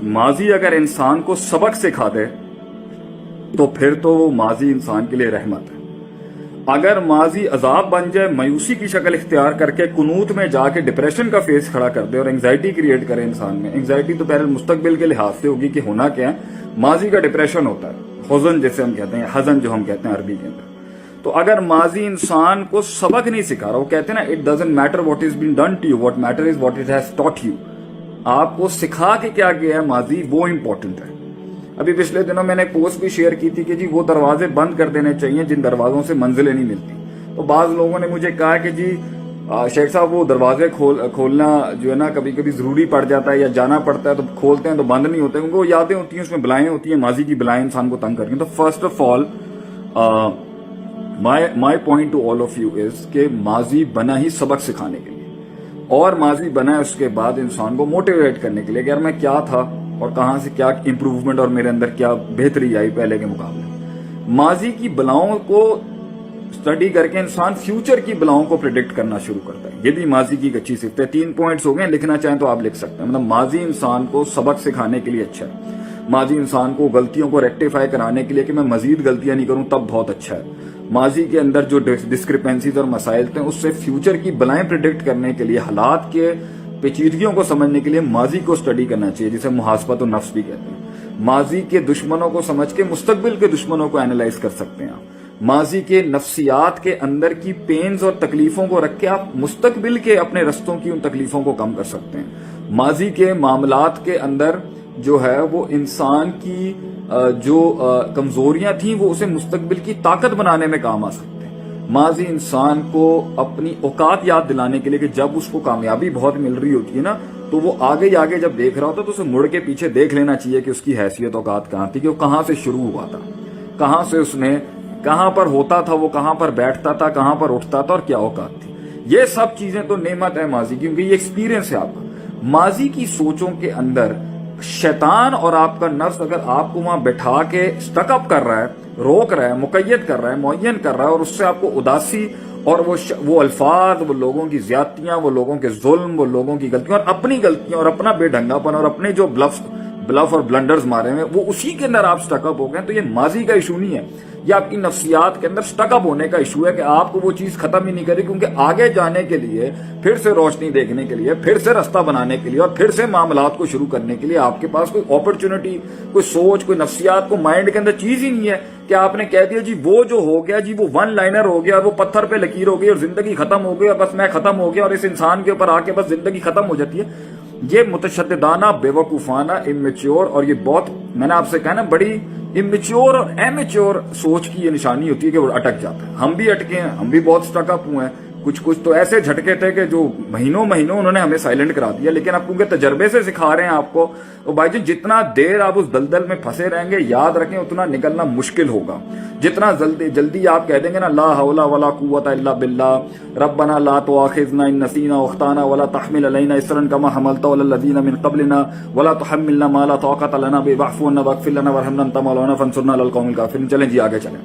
माजी अगर इंसान को सबक सिखा दे तो फिर तो वो माजी इंसान के लिए रहमत है। अगर माजी अजाब बन जाए, मायूसी की शक्ल इख्तियार करके कुनूत में जाके डिप्रेशन का फेस खड़ा कर दे और एंग्जाइटी क्रिएट करे इंसान में। एंग्जाइटी तो पहले मुस्तकबिल के लिहाज से होगी कि होना क्या है, माजी का डिप्रेशन होता है, हुज़न जैसे हम कहते हैं, हज़न जो हम कहते हैं अरबी के अंदर। तो अगर माजी इंसान को सबक नहीं सिखा रहा, वो कहते हैं ना, it doesn't matter what is been done to you, what matter is what it has taught you. आपको सिखा के क्या किया है माजी, वो इंपॉर्टेंट है। अभी पिछले दिनों मैंने एक पोस्ट भी शेयर की थी कि जी वो दरवाजे बंद कर देने चाहिए जिन दरवाजों से मंजिलें नहीं मिलती। तो बाज लोगों ने मुझे कहा कि जी शेख साहब वो दरवाजे खोलना जो है ना कभी कभी जरूरी पड़ जाता है या जाना पड़ता है तो खोलते हैं तो बंद नहीं होते, उनको यादें होती हैं, उसमें बलाएं होती हैं, माजी की बलाएं इंसान को तंग करती हैं। तो first of all my point two all of you is कि माजी बना ही सबक सिखाने के लिए, और माजी बना है उसके बाद इंसान को मोटिवेट करने के लिए कि यार मैं क्या था और कहां से क्या इंप्रूवमेंट और मेरे अंदर क्या बेहतरी आई पहले के मुकाबले। माजी की बलाओं को स्टडी करके इंसान फ्यूचर की बलाओं को प्रिडिक्ट करना शुरू करता है। ये भी माजी की एक अच्छी सिफ्त है। 3 पॉइंट्स हो गए, लिखना चाहें तो आप लिख सकते हैं। मतलब माजी इंसान को सबक सिखाने के लिए अच्छा है, माजी इंसान को गलतियों को रेक्टिफाई कराने के लिए कि मैं मजीद गलतियां नहीं करूं तब बहुत अच्छा है। माजी के अंदर जो डिस्क्रिपेंसीज और मसाइल थे उससे फ्यूचर की बलाएं प्रिडिक्ट करने के लिए, हालात के पेचीदगियों को समझने के लिए माजी को स्टडी करना चाहिए, जिसे मुहासबत और नफ्स भी कहते हैं। माजी के दुश्मनों को समझ के मुस्तकबिल के दुश्मनों को एनालाइज कर सकते हैं। माजी के नफ्सियात के अंदर की पेन्स और तकलीफों को रख के आप मुस्तकबिल के अपने रस्तों की उन तकलीफों को कम कर सकते हैं। माजी के मामलात के अंदर जो है वो इंसान की जो कमजोरियां थी वो उसे मुस्तकबिल की ताकत बनाने में काम आ सकते हैं। माजी इंसान को अपनी औकात याद दिलाने के लिए कि जब उसको कामयाबी बहुत मिल रही होती है ना तो वो आगे ही आगे जब देख रहा होता है तो उसे मुड़ के पीछे देख लेना चाहिए कि उसकी हैसियत औकात कहां थी, कि वो कहां से शुरू हुआ था, कहां से उसने कहां पर होता था, वो कहां पर बैठता था, कहां पर उठता था और क्या औकात थी। ये सब चीजें तो नेमत है माजी की, क्योंकि ये एक्सपीरियंस है आपका। माजी की सोचों के अंदर शैतान और आपका नफ्स अगर आपको वहां बैठा के स्टकअप कर रहा है, रोक रहा है, मुकय्यद कर रहा है, मुअय्यन कर रहा है, और उससे आपको उदासी और वो अल्फाज, वो लोगों की ज्यादतियां, वो लोगों के जुल्म, वो लोगों की गलतियां और अपनी गलतियां और अपना बेढंगापन और अपने जो ब्लफ और ब्लंडर्स मारे हैं वो उसी के अंदर आप स्टकअप हो गए। तो ये माजी का इशू नहीं है, ये आपकी नफ्सियात के अंदर स्टकअप होने का इशू है कि आपको वो चीज खत्म ही नहीं करी, क्योंकि आगे जाने के लिए, फिर से रोशनी देखने के लिए, फिर से रास्ता बनाने के लिए और फिर से मामलात को शुरू करने के लिए आपके पास कोई अपॉर्चुनिटी, कोई सोच, कोई नफ्सियात, को माइंड के अंदर चीज ही नहीं है कि आपने कह दिया जी वो जो हो गया जी वो वन लाइनर हो गया, वो पत्थर पे लकीर हो गई और जिंदगी खत्म हो गई और बस मैं खत्म हो गया और इस इंसान के ऊपर आके बस जिंदगी खत्म हो जाती है। ये मुतशद्दिदाना, बेवकूफाना, इमेच्योर, और ये बहुत, मैंने आपसे कहा ना, बड़ी इमेच्योर और एमेच्योर सोच की ये निशानी होती है कि वो अटक जाता है। हम भी अटके हैं, हम भी बहुत स्टकअप हुए हैं। कुछ तो ऐसे झटके थे कि जो महीनों उन्होंने हमें साइलेंट करा दिया, लेकिन अब क्योंकि तजर्बे से सिखा रहे हैं आपको, तो भाई जी जितना देर आप उस दलदल में फंसे रहेंगे, याद रखें उतना निकलना मुश्किल होगा। जितना जल्दी आप कह देंगे ना, ला हौला वला कुव्वता इल्ला बिल्लाह, रब्बना ला तुआखिज़ना इन नसीना व अख्ताना वला तहमिल अलैना इसरन कमा हमलता अलल लज़ीना मिन क़ब्लिना वला तुहम्मिलना मा ला ताक़त लना बिही वाफ़ु अन्ना वग़फ़िर लना वरहमना अंता मौलाना फंसुरना अलल क़ौमिल काफ़िरीन। चलें जी आगे चलें।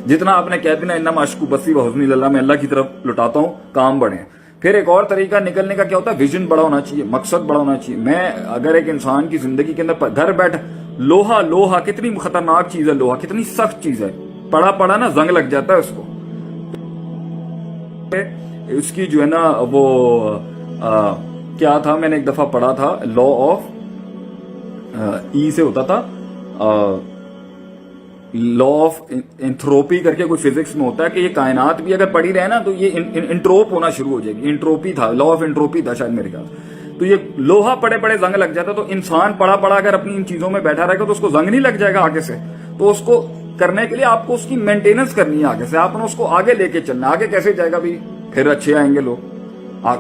जितना आपने कह दिया इन्नमा अश्कु बसी व हुज़्नी इलल्लाह, मैं अल्लाह की तरफ लुटाता हूं, काम बढ़े। फिर एक और तरीका निकलने का क्या होता है, विजन बड़ा होना चाहिए, मकसद बड़ा होना चाहिए। मैं अगर एक इंसान की जिंदगी के अंदर घर बैठ, लोहा कितनी खतरनाक चीज है, लोहा कितनी सख्त चीज है, पड़ा ना जंग लग जाता है उसको। उसकी जो है ना वो क्या था, मैंने एक दफा पढ़ा था, लॉ ऑफ ई से होता था, लॉ ऑफ एंथ्रोपी करके कोई फिजिक्स में होता है कि ये कायनात भी अगर पड़ी रहे ना तो ये इंट्रोप होना शुरू हो जाएगी। इंट्रोपी था, लॉ ऑफ एंट्रोपी था शायद मेरे ख्याल। तो ये लोहा पड़े जंग लग जाता, तो इंसान पड़ा अगर अपनी इन चीजों में बैठा रहेगा तो उसको जंग नहीं लग जाएगा आगे से। तो उसको करने के लिए आपको उसकी मेंटेनेंस करनी है आगे से, आपने उसको आगे लेके चलना। आगे कैसे जाएगा भाई, फिर अच्छे आएंगे लोग,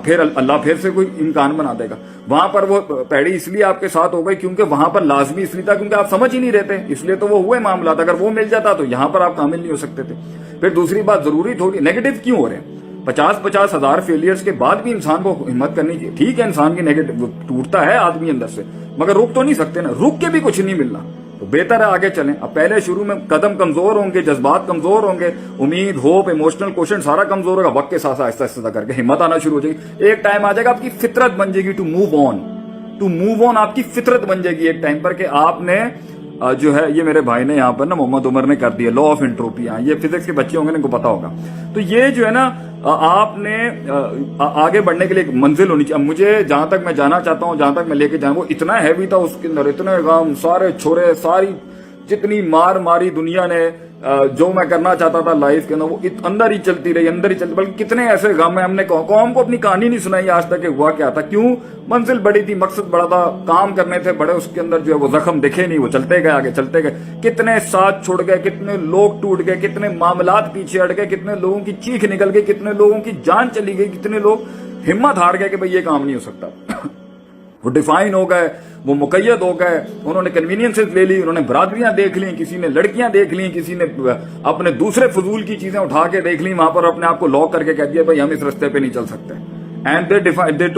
फिर अल्लाह फिर से कोई इम्कान बना देगा। वहां पर वो पैड़ी इसलिए आपके साथ हो गई क्योंकि वहां पर लाजमी इसलिए था क्योंकि आप समझ ही नहीं रहते, इसलिए तो वो हुए मामला। अगर वो मिल जाता तो यहां पर आप कामिल नहीं हो सकते थे। फिर दूसरी बात, जरूरी थोड़ी नेगेटिव क्यों हो रहे हैं, 50 हजार फेलियर्स के बाद भी इंसान को हिम्मत करनी चाहिए। ठीक है, इंसान की नेगेटिव टूटता है आदमी अंदर से, मगर रुक तो नहीं सकते ना, रुक के भी कुछ नहीं मिलना, तो बेहतर है आगे चलें। अब पहले शुरू में कदम कमजोर होंगे, जज्बात कमजोर होंगे, उम्मीद, होप, इमोशनल क्वेश्चन सारा कमजोर होगा। वक्त के साथ आहिस्ता आहिस्ता करके हिम्मत आना शुरू हो जाएगी। एक टाइम आ जाएगा आपकी फितरत बन जाएगी to move on, to move on आपकी फितरत बन जाएगी एक टाइम पर कि आपने जो है, ये मेरे भाई ने यहाँ पर ना मोहम्मद उमर ने कर दिया लॉ ऑफ एंट्रोपी, ये फिजिक्स के बच्चे होंगे इनको पता होगा। तो ये जो है ना आपने आगे बढ़ने के लिए एक मंजिल होनी चाहिए। अब मुझे जहां तक मैं जाना चाहता हूं, जहां तक मैं लेके जाऊं, वो इतना हैवी था उसके अंदर, इतने गम, सारे छोरे, सारी जितनी मार मारी दुनिया ने, जो मैं करना चाहता था लाइफ के अंदर वो अंदर ही चलती रही, अंदर ही चलती, बल्कि कितने ऐसे गम है। हमने कौम को अपनी कहानी नहीं सुनाई आज तक कि हुआ क्या था, क्यों, मंजिल बड़ी थी, मकसद बड़ा था, काम करने थे बड़े, उसके अंदर जो है वो जख्म दिखे नहीं, वो चलते गए आगे, चलते गए। कितने साथ छुड़ गए, कितने लोग टूट गए, कितने मामलात पीछे हट गए, कितने लोगों की चीख निकल गई, कितने लोगों की जान चली गई, कितने लोग हिम्मत हार गए कि भाई ये काम नहीं हो सकता। वो डिफाइन हो गए, वो मुकैयद हो गए, उन्होंने कन्वीनियंसेस ले ली, उन्होंने बरादरियां देख ली, किसी ने लड़कियां देख ली, किसी ने अपने दूसरे फजूल की चीजें उठा के देख ली, वहां पर अपने आप को लॉक करके कह दिया भाई हम इस रास्ते पे नहीं चल सकते। And they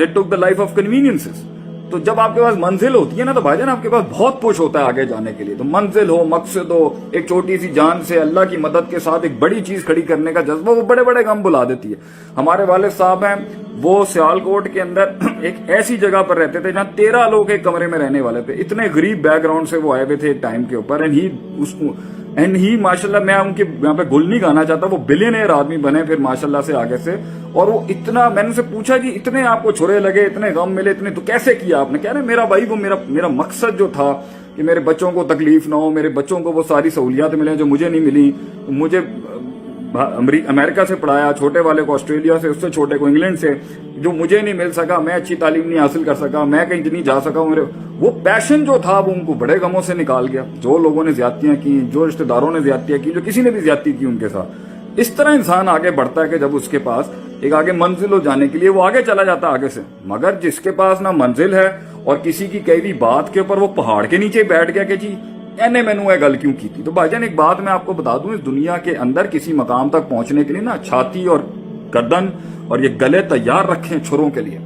took the life of conveniences. तो जब आपके पास मंजिल होती है ना तो भाईजान आपके पास बहुत पुश होता है आगे जाने के लिए। तो मंजिल हो, मकसद हो, एक छोटी सी जान से अल्लाह की मदद के साथ एक बड़ी चीज खड़ी करने का जज्बा, वो बड़े बड़े गम बुला देती है। हमारे वालिद साहब हैं, वो सियालकोट के अंदर एक ऐसी जगह पर रहते थे जहां 13 लोग एक कमरे में रहने वाले थे। इतने गरीब बैकग्राउंड से वो आए हुए थे एक टाइम के ऊपर। एंड ही माशाल्लाह, मैं उनके यहाँ पे गुल नहीं गाना चाहता, वो बिलियनियर आदमी बने फिर माशाल्लाह से आगे से। और वो इतना, मैंने उनसे पूछा कि इतने आपको छुरे लगे, इतने गम मिले, इतने तो कैसे किया आपने? कह रहे मेरा भाई वो मेरा मकसद जो था कि मेरे बच्चों को तकलीफ ना हो, मेरे बच्चों को वो सारी सहूलियात मिले जो मुझे नहीं मिली। मुझे अमेरिका से पढ़ाया, छोटे वाले को ऑस्ट्रेलिया से, उससे छोटे को इंग्लैंड से, जो मुझे नहीं मिल सका, मैं अच्छी तालीम नहीं हासिल कर सका, मैं कहीं नहीं जा सका, मेरे वो पैशन जो था वो उनको बड़े गमों से निकाल गया। जो लोगों ने ज्यादतियां की, जो रिश्तेदारों ने ज्यादतियां की, जो किसी ने भी ज्यादती की उनके साथ, इस तरह इंसान आगे बढ़ता है कि जब उसके पास एक आगे मंजिल हो जाने के लिए वो आगे चला जाता है आगे से। मगर जिसके पास ना मंजिल है और किसी की कई भी बात के ऊपर वो पहाड़ के नीचे बैठ गया कि जी एने मैनू ये गल क्यों की थी। तो भाईजान एक बात मैं आपको बता दूं, इस दुनिया के अंदर किसी मकाम तक पहुंचने के लिए ना छाती और गर्दन और ये गले तैयार रखें छुरों के लिए।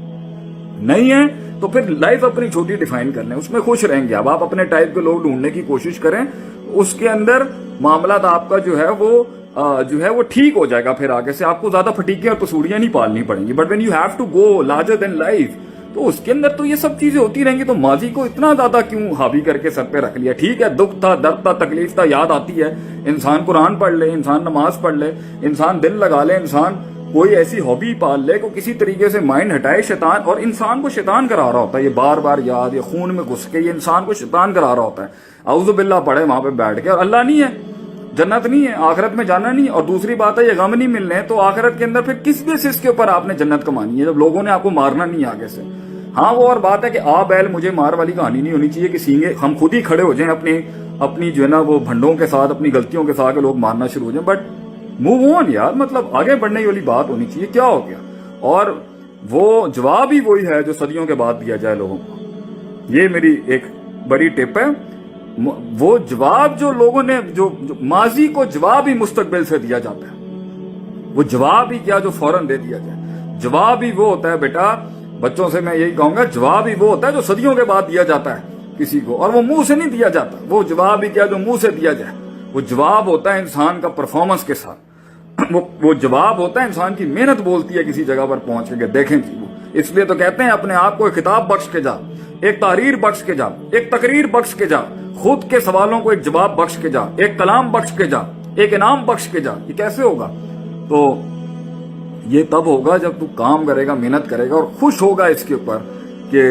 नहीं है तो फिर लाइफ अपनी छोटी डिफाइन कर लें, उसमें खुश रहेंगे। अब आप अपने टाइप के लोग ढूंढने की कोशिश करें, उसके अंदर मामला आपका जो है वो ठीक हो जाएगा। फिर आगे से आपको ज्यादा फटीके और पसूड़ियां नहीं पालनी पड़ेंगी। But when you have to go larger than life, तो उसके अंदर तो ये सब चीजें होती रहेंगी। तो माजी को इतना ज्यादा क्यों हावी करके सर पे रख लिया? ठीक है, दुख था, दर्द था, तकलीफ था, याद आती है। इंसान कुरान पढ़ ले, इंसान नमाज पढ़ ले, इंसान दिल लगा ले, इंसान कोई ऐसी हॉबी पाल ले को किसी तरीके से माइंड हटाए शैतान। और इंसान को शैतान करा रहा होता है, ये बार बार याद, ये खून में घुस के ये इंसान को शैतान करा रहा होता है। औज़ु बिल्लाह पढ़े वहां पे बैठ के, और अल्लाह नहीं है, जन्नत नहीं है, आखिरत में जाना नहीं। और दूसरी बात है ये गम नहीं मिलने, तो आखिरत के अंदर फिर किस बेसिस के ऊपर आपने जन्नत कमानी है जब लोगों ने आपको मारना नहीं आगे से? हाँ, वो और बात है कि आ बैल मुझे मार वाली कहानी नहीं होनी चाहिए कि सींगे हम खुद ही खड़े हो जाएं अपनी जो है ना वो भंडों के साथ, अपनी गलतियों के साथ लोग मारना शुरू हो जाएं। बट मूव ऑन यार, मतलब आगे बढ़ने वाली बात होनी चाहिए। क्या हो गया? और वो जवाब ही वही है जो सदियों के बाद दिया जाए लोगों को। ये मेरी एक बड़ी टिप है। वो जवाब जो लोगों ने जो माजी को जवाब ही मुस्तकबिल से दिया जाता है, वो जवाब ही क्या जो फौरन दे दिया जाए। जवाब ही वो होता है बेटा, बच्चों से मैं यही कहूंगा, जवाब ही वो होता है जो सदियों के बाद दिया जाता है किसी को, और वो मुंह से नहीं दिया जाता। वो जवाब ही क्या जो मुंह से दिया जाए, वो जवाब होता है इंसान का परफॉर्मेंस के साथ। वो जवाब होता है इंसान की मेहनत बोलती है किसी जगह पर पहुंच के। देखें जी, वो इसलिए तो कहते हैं अपने आप को एक खिताब बख्श के जा, एक तारीर बख्श के जा, एक तकरीर बख्श के जा, खुद के सवालों को एक जवाब बख्श के जा, एक कलाम बख्श के जा, एक इनाम बख्श के जा। ये कैसे होगा? तो ये तब होगा जब तू काम करेगा, मेहनत करेगा और खुश होगा इसके ऊपर कि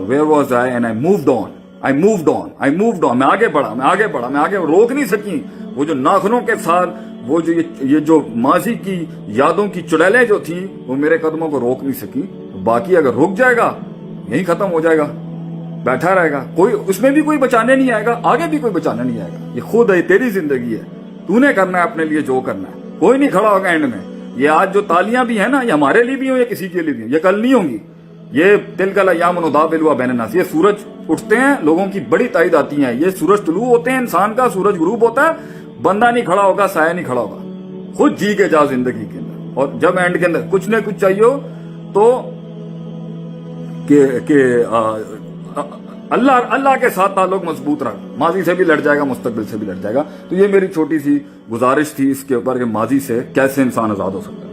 where was I and I moved on, I moved on, I moved on. मैं आगे बढ़ा, मैं आगे बढ़ा, मैं आगे रोक नहीं सकी। वो जो नाखूनों के साथ वो जो ये जो माजी की यादों की चुड़ैलें जो थी वो मेरे कदमों को रोक नहीं सकी। बाकी अगर रुक जाएगा यही खत्म हो जाएगा, बैठा रहेगा, कोई उसमें भी कोई बचाने नहीं आएगा, आगे भी कोई बचाने नहीं आएगा। ये खुद है, तेरी जिंदगी है, तूने करना है अपने लिए जो करना है। कोई नहीं खड़ा होगा एंड में। ये आज जो तालियां भी है ना, ये हमारे लिए भी हो या किसी के लिए भी हो, ये कल नहीं होंगी। ये तिलकल अय्याम नुदाविलुहा बैनन्नास, ये सूरज उठते हैं, लोगों की बड़ी ताईद आती है। ये सूरज तुलू होते हैं, इंसान का सूरज गुरूब होता है। बंदा नहीं खड़ा होगा, साया नहीं खड़ा होगा। खुद जी के जा जिंदगी के अंदर, और जब एंड के अंदर कुछ न कुछ चाहिए तो अल्लाह के साथ ताल्लुक मजबूत रख। माजी से भी लड़ जाएगा, मुस्तकबिल से भी लड़ जाएगा। तो ये मेरी छोटी सी गुजारिश थी इसके ऊपर कि माजी से कैसे इंसान आजाद हो सकता है।